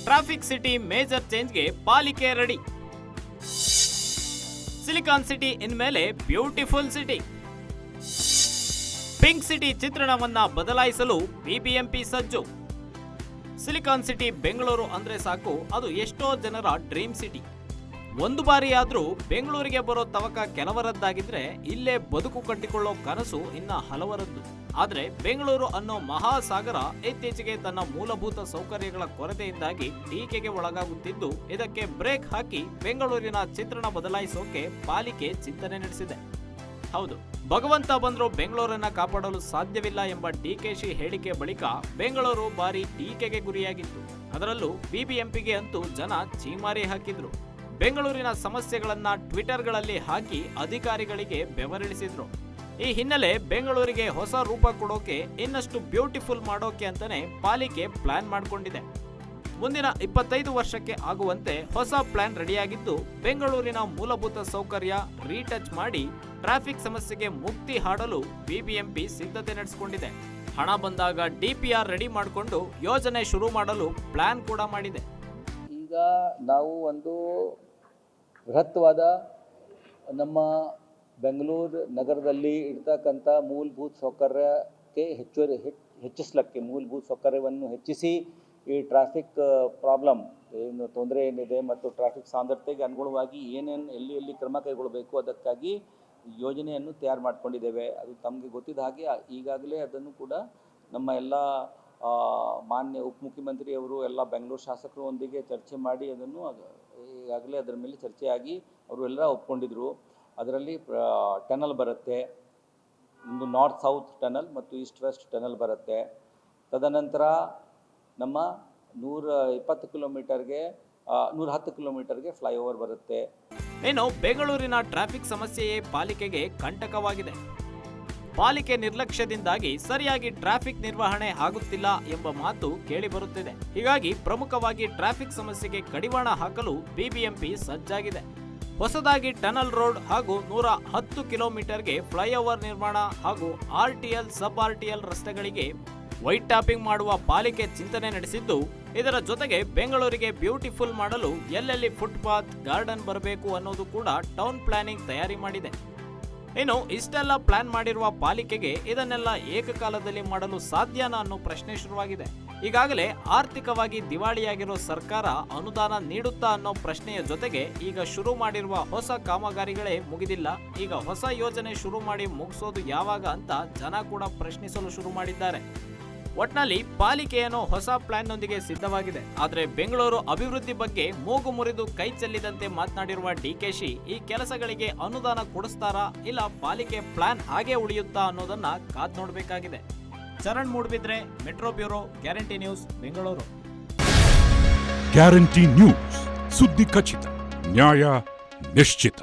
Traffic city major ಚೇಂಜ್ಗೆ ಪಾಲಿಕೆ ready. Silicon city ಇನ್ಮೇಲೆ beautiful city. Pink city ಚಿತ್ರಣವನ್ನ ಬದಲಾಯಿಸಲು ಬಿಬಿಎಂಪಿ ಸಜ್ಜು. ಸಿಲಿಕಾನ್ ಸಿಟಿ ಬೆಂಗಳೂರು ಅಂದ್ರೆ ಸಾಕು, ಅದು ಎಷ್ಟೋ ಜನರ ಡ್ರೀಮ್ ಸಿಟಿ. ಒಂದು ಬಾರಿಯಾದ್ರೂ ಬೆಂಗಳೂರಿಗೆ ಬರೋ ತವಕ ಕೆಲವರದ್ದಾಗಿದ್ರೆ ಇಲ್ಲೇ ಬದುಕು ಕಟ್ಟಿಕೊಳ್ಳೋ ಕನಸು ಇನ್ನ ಹಲವರದ್ದು. ಆದ್ರೆ ಬೆಂಗಳೂರು ಅನ್ನೋ ಮಹಾಸಾಗರ ಇತ್ತೀಚೆಗೆ ತನ್ನ ಮೂಲಭೂತ ಸೌಕರ್ಯಗಳ ಕೊರತೆಯಿಂದಾಗಿ ಟೀಕೆಗೆ ಒಳಗಾಗುತ್ತಿದ್ದು, ಇದಕ್ಕೆ ಬ್ರೇಕ್ ಹಾಕಿ ಬೆಂಗಳೂರಿನ ಚಿತ್ರಣ ಬದಲಾಯಿಸೋಕೆ ಪಾಲಿಕೆ ಚಿಂತನೆ ನಡೆಸಿದೆ. ಹೌದು, ಭಗವಂತ ಬಂದರೂ ಬೆಂಗಳೂರನ್ನ ಕಾಪಾಡಲು ಸಾಧ್ಯವಿಲ್ಲ ಎಂಬ ಡಿಕೆಶಿ ಹೇಳಿಕೆ ಬಳಿಕ ಬೆಂಗಳೂರು ಭಾರಿ ಟೀಕೆಗೆ ಗುರಿಯಾಗಿತ್ತು. ಅದರಲ್ಲೂ ಬಿಬಿಎಂಪಿಗೆ ಅಂತೂ ಜನ ಚೀಮಾರಿ ಹಾಕಿದ್ರು. ಬೆಂಗಳೂರಿನ ಸಮಸ್ಯೆಗಳನ್ನ ಟ್ವಿಟರ್ಗಳಲ್ಲಿ ಹಾಕಿ ಅಧಿಕಾರಿಗಳಿಗೆ ಬೆವರಿಳಿಸಿದ್ರು. ಈ ಹಿನ್ನೆಲೆ ಬೆಂಗಳೂರಿಗೆ ಹೊಸ ರೂಪ ಕೊಡೋಕೆ, ಇನ್ನಷ್ಟು ಬ್ಯೂಟಿಫುಲ್ ಮಾಡೋಕೆ ಅಂತಾನೆ ಪಾಲಿಕೆ ಪ್ಲಾನ್ ಮಾಡಿಕೊಂಡಿದೆ. ಮುಂದಿನ 25 ವರ್ಷಕ್ಕೆ ಆಗುವಂತೆ ಹೊಸ ಪ್ಲಾನ್ ರೆಡಿಯಾಗಿದ್ದು, ಬೆಂಗಳೂರಿನ ಮೂಲಭೂತ ಸೌಕರ್ಯ ರೀಟಚ್ ಮಾಡಿ ಟ್ರಾಫಿಕ್ ಸಮಸ್ಯೆಗೆ ಮುಕ್ತಿ ಹಾಡಲು ಬಿಬಿಎಂಪಿ ಸಿದ್ಧತೆ ನಡೆಸಿಕೊಂಡಿದೆ. ಹಣ ಬಂದಾಗ ಡಿಪಿಆರ್ ರೆಡಿ ಮಾಡಿಕೊಂಡು ಯೋಜನೆ ಶುರು ಮಾಡಲು ಪ್ಲಾನ್ ಕೂಡ ಮಾಡಿದೆ. ಈಗ ನಾವು ಒಂದು ಬೃಹತ್ವಾದ ನಮ್ಮ ಬೆಂಗಳೂರು ನಗರದಲ್ಲಿ ಇರ್ತಕ್ಕಂಥ ಮೂಲಭೂತ ಸೌಕರ್ಯಕ್ಕೆ ಹೆಚ್ಚಿಸಲಿಕ್ಕೆ ಮೂಲಭೂತ ಸೌಕರ್ಯವನ್ನು ಹೆಚ್ಚಿಸಿ ಈ ಟ್ರಾಫಿಕ್ ಪ್ರಾಬ್ಲಮ್ ಏನು ತೊಂದರೆ ಏನಿದೆ ಮತ್ತು ಟ್ರಾಫಿಕ್ ಸಾಂದ್ರತೆಗೆ ಅನುಗುಣವಾಗಿ ಏನೇನು ಎಲ್ಲಿ ಕ್ರಮ ಕೈಗೊಳ್ಳಬೇಕು ಅದಕ್ಕಾಗಿ ಯೋಜನೆಯನ್ನು ತಯಾರು ಮಾಡಿಕೊಂಡಿದ್ದೇವೆ. ಅದು ತಮಗೆ ಗೊತ್ತಿದ್ದ ಹಾಗೆ ಈಗಾಗಲೇ ಅದನ್ನು ಕೂಡ ನಮ್ಮ ಎಲ್ಲ ಮಾನ್ಯ ಉಪಮುಖ್ಯಮಂತ್ರಿಯವರು ಎಲ್ಲ ಬೆಂಗಳೂರು ಶಾಸಕರೊಂದಿಗೆ ಚರ್ಚೆ ಮಾಡಿ ಅದನ್ನು ಈಗಾಗಲೇ ಅದರ ಮೇಲೆ ಚರ್ಚೆಯಾಗಿ ಅವರು ಎಲ್ಲ ಒಪ್ಕೊಂಡಿದ್ರು. ಅದರಲ್ಲಿ ಟನಲ್ ಬರುತ್ತೆ, ಒಂದು ನಾರ್ತ್ ಸೌತ್ ಟನಲ್ ಮತ್ತು ಈಸ್ಟ್ ವೆಸ್ಟ್ ಟನಲ್ ಬರುತ್ತೆ. ತದನಂತರ ನಮ್ಮ 110 ಕಿಲೋಮೀಟರ್ಗೆ ಫ್ಲೈಓವರ್ ಬರುತ್ತೆ. ಇನ್ನು ಬೆಂಗಳೂರಿನ ಟ್ರಾಫಿಕ್ ಸಮಸ್ಯೆಯೇ ಪಾಲಿಕೆಗೆ ಕಂಟಕವಾಗಿದೆ. ಪಾಲಿಕೆ ನಿರ್ಲಕ್ಷ್ಯದಿಂದಾಗಿ ಸರಿಯಾಗಿ ಟ್ರಾಫಿಕ್ ನಿರ್ವಹಣೆ ಆಗುತ್ತಿಲ್ಲ ಎಂಬ ಮಾತು ಕೇಳಿ ಬರುತ್ತಿದೆ. ಹೀಗಾಗಿ ಪ್ರಮುಖವಾಗಿ ಟ್ರಾಫಿಕ್ ಸಮಸ್ಯೆಗೆ ಕಡಿವಾಣ ಹಾಕಲು ಬಿಬಿಎಂಪಿ ಸಜ್ಜಾಗಿದೆ. ಹೊಸದಾಗಿ ಟನಲ್ ರೋಡ್ ಹಾಗೂ 110 ಕಿಲೋಮೀಟರ್ಗೆ ಫ್ಲೈಓವರ್ ನಿರ್ಮಾಣ ಹಾಗೂ ಆರ್ಟಿಎಲ್ ಸಬ್ ಆರ್ಟಿಎಲ್ ರಸ್ತೆಗಳಿಗೆ ವೈಟ್ ಟಾಪಿಂಗ್ ಮಾಡುವ ಪಾಲಿಕೆ ಚಿಂತನೆ ನಡೆಸಿದ್ದು, ಇದರ ಜೊತೆಗೆ ಬೆಂಗಳೂರಿಗೆ ಬ್ಯೂಟಿಫುಲ್ ಮಾಡಲು ಎಲ್ಲೆಲ್ಲಿ ಫುಟ್ಪಾತ್, ಗಾರ್ಡನ್ ಬರಬೇಕು ಅನ್ನೋದು ಕೂಡ ಟೌನ್ ಪ್ಲಾನಿಂಗ್ ತಯಾರಿ ಮಾಡಿದೆ. ಇನ್ನು ಇಷ್ಟೆಲ್ಲ ಪ್ಲಾನ್ ಮಾಡಿರುವ ಪಾಲಿಕೆಗೆ ಇದನ್ನೆಲ್ಲ ಏಕಕಾಲದಲ್ಲಿ ಮಾಡಲು ಸಾಧ್ಯನಾ ಅನ್ನೋ ಪ್ರಶ್ನೆ ಶುರುವಾಗಿದೆ. ಈಗಾಗಲೇ ಆರ್ಥಿಕವಾಗಿ ದಿವಾಳಿಯಾಗಿರೋ ಸರ್ಕಾರ ಅನುದಾನ ನೀಡುತ್ತಾ ಅನ್ನೋ ಪ್ರಶ್ನೆಯ ಜೊತೆಗೆ ಈಗ ಶುರು ಮಾಡಿರುವ ಹೊಸ ಕಾಮಗಾರಿಗಳೇ ಮುಗಿದಿಲ್ಲ. ಈಗ ಹೊಸ ಯೋಜನೆ ಶುರು ಮಾಡಿ ಮುಗಿಸೋದು ಯಾವಾಗ ಅಂತ ಜನ ಕೂಡ ಪ್ರಶ್ನಿಸಲು ಶುರು ಮಾಡಿದ್ದಾರೆ. ಒಟ್ನಲ್ಲಿ ಪಾಲಿಕೆಯನ್ನು ಹೊಸ ಪ್ಲಾನ್ನೊಂದಿಗೆ ಸಿದ್ಧವಾಗಿದೆ. ಆದರೆ ಬೆಂಗಳೂರು ಅಭಿವೃದ್ಧಿ ಬಗ್ಗೆ ಮೂಗು ಮುರಿದು ಕೈ ಚೆಲ್ಲಿದಂತೆ ಮಾತನಾಡಿರುವ ಡಿಕೆಶಿ ಈ ಕೆಲಸಗಳಿಗೆ ಅನುದಾನ ಕೊಡಿಸ್ತಾರಾ ಇಲ್ಲ ಪಾಲಿಕೆ ಪ್ಲಾನ್ ಹಾಗೆ ಉಳಿಯುತ್ತಾ ಅನ್ನೋದನ್ನ ಕಾದ್ ನೋಡಬೇಕಾಗಿದೆ. Charan Moodbidri, metro bureau, guarantee news, Bengaluru. Guarantee news, ಸುದ್ದಿ ಖಚಿತ, ನ್ಯಾಯ ನಿಶ್ಚಿತ.